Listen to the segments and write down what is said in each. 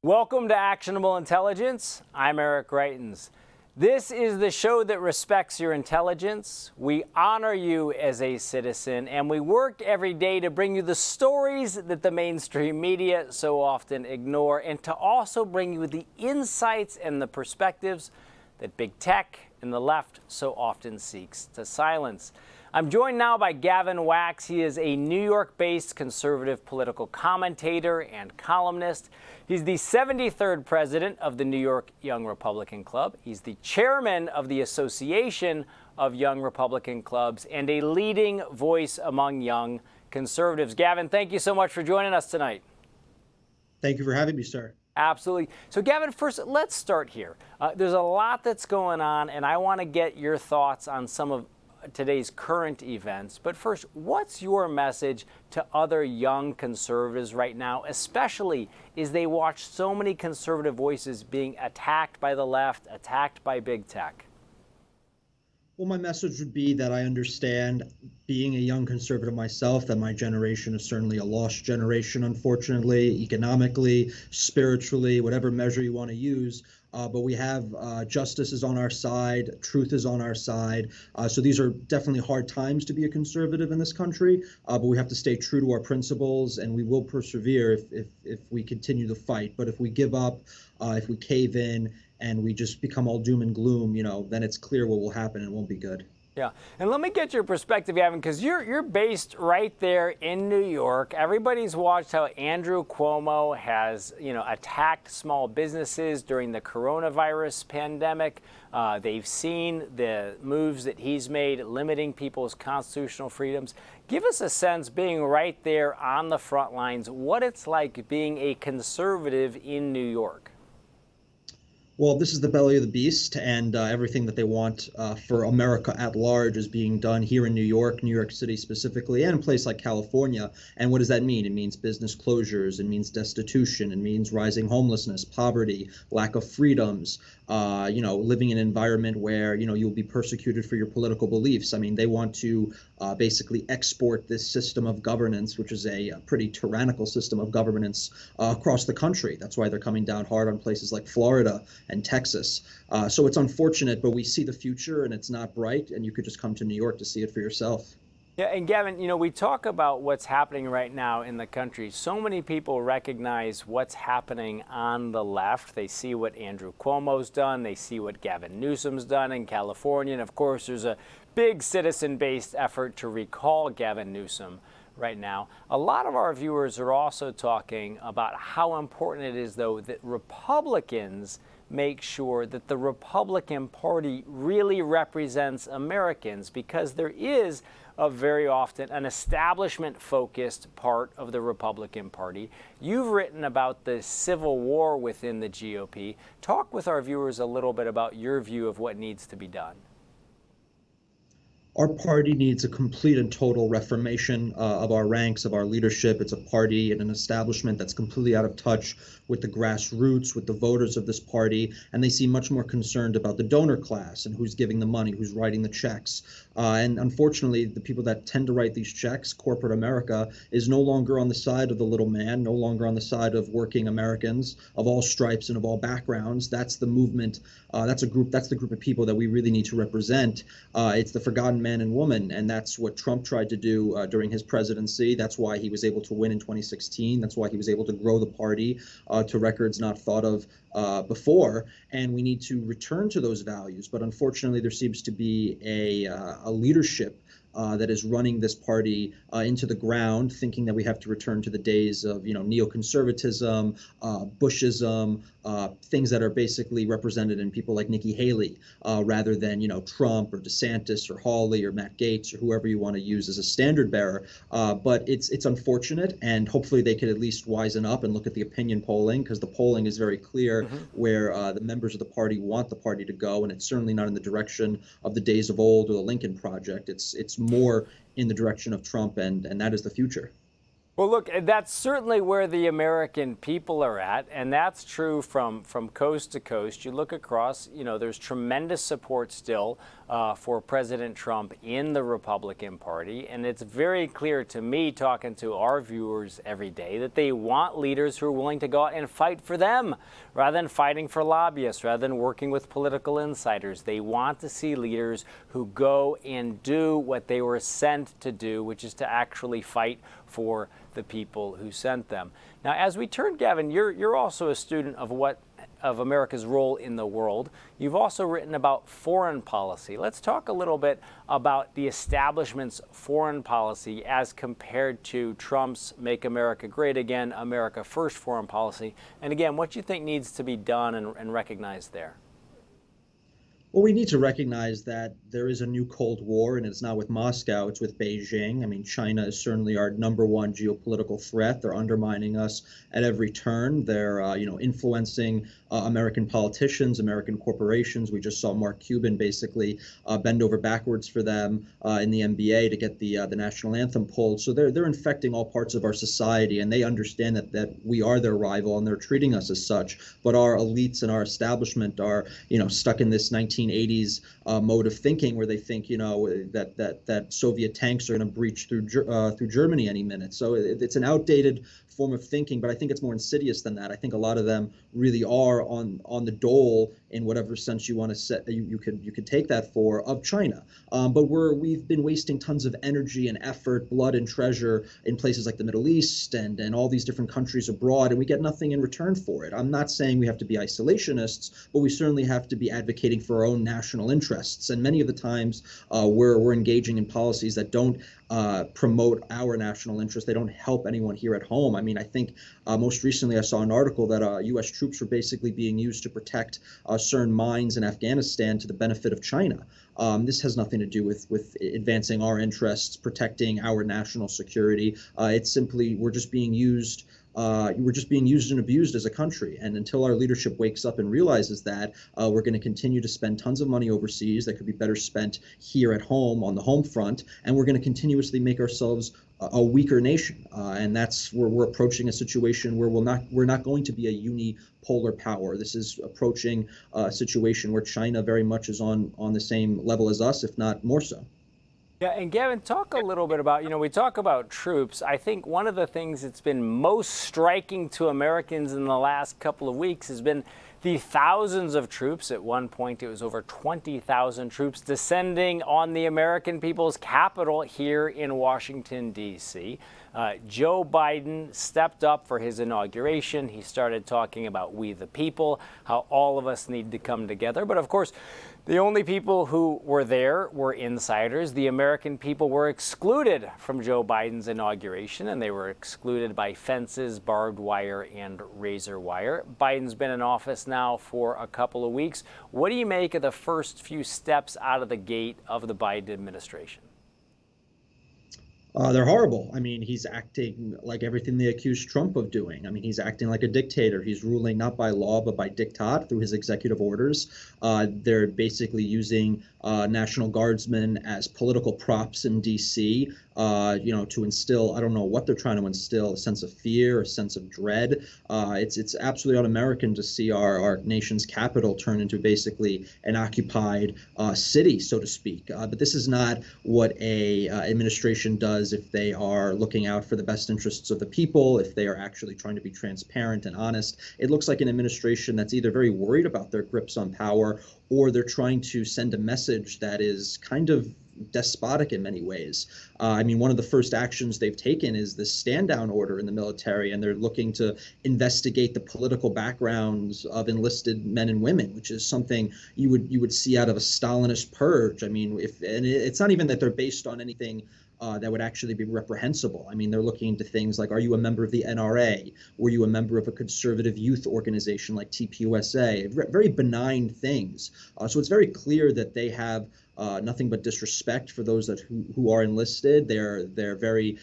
Welcome to Actionable Intelligence. I'm Eric Greitens. This is the show that respects your intelligence. We honor you as a citizen, and we work every day to bring you the stories that the mainstream media so often ignore, and to also bring you the insights and the perspectives that big tech and the left so often seeks to silence. I'm joined now by Gavin. He is a New York-based conservative political commentator and columnist. He's the 73rd president of the New York Young Republican Club. He's the chairman of the Association of Young Republican Clubs and a leading voice among young conservatives. Gavin, thank you so much for joining us tonight. Thank you for having me, sir. Absolutely. So, Gavin, first, let's start here. There's a lot that's going on, and I want to get your thoughts on some of today's current events. But first, what's your message to other young conservatives right now, especially as they watch so many conservative voices being attacked by the left, attacked by big tech? Well, my message would be that I understand, being a young conservative myself, that my generation is certainly a lost generation, unfortunately, economically, spiritually, whatever measure you want to use. But we have justice is on our side, truth is on our side. So these are definitely hard times to be a conservative in this country, but we have to stay true to our principles, and we will persevere if we continue to fight. But if we give up, if we cave in, and we just become all doom and gloom, then it's clear what will happen and it won't be good. Yeah, and let me get your perspective, Gavin, because you're based right there in New York. Everybody's watched how Andrew Cuomo has, attacked small businesses during the coronavirus pandemic. They've seen the moves that he's made limiting people's constitutional freedoms. Give us a sense, being right there on the front lines, what it's like being a conservative in New York. Well, this is the belly of the beast, and everything that they want for America at large is being done here in New York City specifically, and a place like California. And what does that mean? It means business closures, it means destitution, it means rising homelessness, poverty, lack of freedoms, living in an environment where, you'll be persecuted for your political beliefs. I mean, they want to basically export this system of governance, which is a pretty tyrannical system of governance across the country. That's why they're coming down hard on places like Florida and Texas. So it's unfortunate, but we see the future, and it's not bright, and you could just come to New York to see it for yourself. Yeah, and Gavin, we talk about what's happening right now in the country. So many people recognize what's happening on the left. They see what Andrew Cuomo's done. They see what Gavin Newsom's done in California. And of course, there's a big citizen-based effort to recall Gavin Newsom right now. A lot of our viewers are also talking about how important it is, though, that Republicans make sure that the Republican Party really represents Americans, because there is very often an establishment-focused part of the Republican Party. You've written about the civil war within the GOP. Talk with our viewers a little bit about your view of what needs to be done. Our party needs a complete and total reformation of our ranks, of our leadership. It's a party and an establishment that's completely out of touch with the grassroots, with the voters of this party, and they seem much more concerned about the donor class and who's giving the money, who's writing the checks. And unfortunately, the people that tend to write these checks, corporate America, is no longer on the side of the little man, no longer on the side of working Americans of all stripes and of all backgrounds. That's the movement. That's the group of people that we really need to represent. It's the forgotten man and woman, and that's what Trump tried to do during his presidency. That's why he was able to win in 2016. That's why he was able to grow the party to records not thought of before. And we need to return to those values. But unfortunately, there seems to be a leadership that is running this party into the ground, thinking that we have to return to the days of, neoconservatism, Bushism, things that are basically represented in people like Nikki Haley, rather than, Trump or DeSantis or Hawley or Matt Gaetz or whoever you want to use as a standard bearer. But it's unfortunate, and hopefully they could at least wisen up and look at the opinion polling, because the polling is very clear where the members of the party want the party to go, and it's certainly not in the direction of the days of old or the Lincoln Project. It's more in the direction of Trump, and that is the future. Well, look, that's certainly where the American people are at, and that's true from coast to coast. You look across, there's tremendous support still for President Trump in the Republican Party. And it's very clear to me, talking to our viewers every day, that they want leaders who are willing to go out and fight for them rather than fighting for lobbyists, rather than working with political insiders. They want to see leaders who go and do what they were sent to do, which is to actually fight for the people who sent them. Now, as we turn, Gavin, you're also a student of America's role in the world. You've also written about foreign policy. Let's talk a little bit about the establishment's foreign policy as compared to Trump's Make America Great Again, America First foreign policy. And again, what you think needs to be done and recognized there. Well, we need to recognize that there is a new Cold War, and it's not with Moscow, it's with Beijing. I mean, China is certainly our #1 geopolitical threat. They're undermining us at every turn. They're, influencing American politicians, American corporations. We just saw Mark Cuban basically bend over backwards for them in the NBA to get the national anthem pulled. So they're infecting all parts of our society, and they understand that we are their rival, and they're treating us as such. But our elites and our establishment are, stuck in this 1980s mode of thinking, where they think, that Soviet tanks are going to breach through Germany any minute. So it's an outdated form of thinking, but I think it's more insidious than that. I think a lot of them really are on the dole, in whatever sense you want to set, you could take that for, of China. But we've been wasting tons of energy and effort, blood and treasure in places like the Middle East and all these different countries abroad, and we get nothing in return for it. I'm not saying we have to be isolationists, but we certainly have to be advocating for our own national interests. And many of the times we're engaging in policies that don't promote our national interest. They don't help anyone here at home. I mean, I think most recently I saw an article that U.S. troops were basically being used to protect certain mines in Afghanistan to the benefit of China. This has nothing to do with advancing our interests, protecting our national security. It's simply we're just being used and abused as a country. And until our leadership wakes up and realizes that, we're going to continue to spend tons of money overseas that could be better spent here at home on the home front. And we're going to continuously make ourselves a weaker nation. And that's where we're approaching a situation where we're not going to be a unipolar power. This is approaching a situation where China very much is on the same level as us, if not more so. Yeah, and Gavin, talk a little bit about, we talk about troops. I think one of the things that's been most striking to Americans in the last couple of weeks has been the thousands of troops. At one point, it was over 20,000 troops descending on the American people's capital here in Washington, D.C. Joe Biden stepped up for his inauguration. He started talking about we the people, how all of us need to come together. But of course, the only people who were there were insiders. The American people were excluded from Joe Biden's inauguration, and they were excluded by fences, barbed wire, and razor wire. Biden's been in office now for a couple of weeks. What do you make of the first few steps out of the gate of the Biden administration? They're horrible. I mean, he's acting like everything they accused Trump of doing. I mean, he's acting like a dictator. He's ruling not by law, but by diktat through his executive orders. They're basically using National Guardsmen as political props in D.C., to instill, I don't know what they're trying to instill, a sense of fear, a sense of dread. It's absolutely un-American to see our nation's capital turn into basically an occupied city, so to speak. But this is not what a administration does if they are looking out for the best interests of the people, if they are actually trying to be transparent and honest. It looks like an administration that's either very worried about their grips on power, or they're trying to send a message that is kind of despotic in many ways. I mean, one of the first actions they've taken is the stand-down order in the military, and they're looking to investigate the political backgrounds of enlisted men and women, which is something you would see out of a Stalinist purge. I mean, and it's not even that they're based on anything that would actually be reprehensible. I mean, they're looking into things like, are you a member of the NRA? Were you a member of a conservative youth organization like TPUSA? Very benign things. So it's very clear that they have nothing but disrespect for those who are enlisted. They're very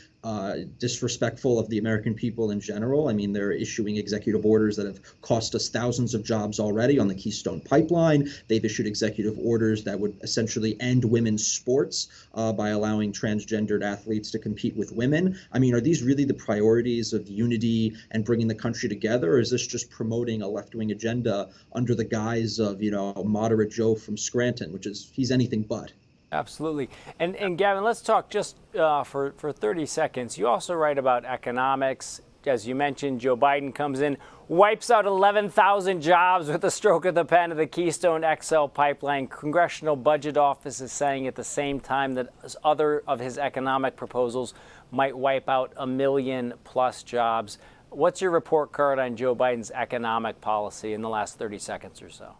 disrespectful of the American people in general. I mean, they're issuing executive orders that have cost us thousands of jobs already on the Keystone Pipeline. They've issued executive orders that would essentially end women's sports by allowing transgendered athletes to compete with women. I mean, are these really the priorities of unity and bringing the country together, or is this just promoting a left-wing agenda under the guise of, moderate Joe from Scranton, which is, he's anything but? Absolutely. And Gavin, let's talk just for 30 seconds. You also write about economics. As you mentioned, Joe Biden comes in, wipes out 11,000 jobs with a stroke of the pen of the Keystone XL pipeline. Congressional Budget Office is saying at the same time that other of his economic proposals might wipe out 1 million plus jobs. What's your report card on Joe Biden's economic policy in the last 30 seconds or so?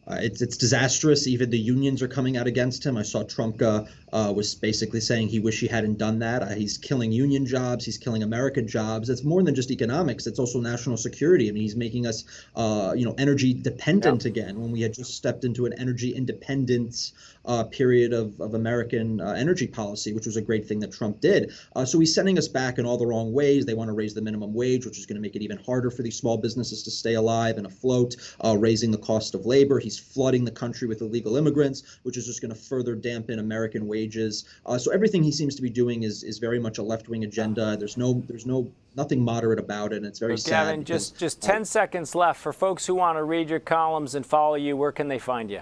It's disastrous. Even the unions are coming out against him. I saw Trump was basically saying he wished he hadn't done that. He's killing union jobs. He's killing American jobs. It's more than just economics. It's also national security. I mean, he's making us, energy dependent again, when we had just stepped into an energy independence period of American energy policy, which was a great thing that Trump did. So he's sending us back in all the wrong ways. They want to raise the minimum wage, which is going to make it even harder for these small businesses to stay alive and afloat, raising the cost of labor. He's flooding the country with illegal immigrants, which is just going to further dampen American wages. So everything he seems to be doing is very much a left-wing agenda. There's nothing moderate about it, and it's very sad. Gavin, just 10 seconds left. For folks who want to read your columns and follow you, where can they find you?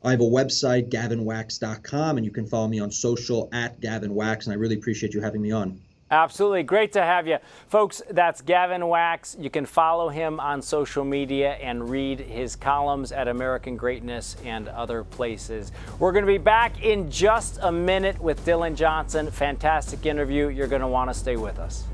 I have a website, gavinwax.com, and you can follow me on social at gavinwax, and I really appreciate you having me on. Absolutely. Great to have you. Folks, that's Gavin Wax. You can follow him on social media and read his columns at American Greatness and other places. We're going to be back in just a minute with Dylan Johnson. Fantastic interview. You're going to want to stay with us.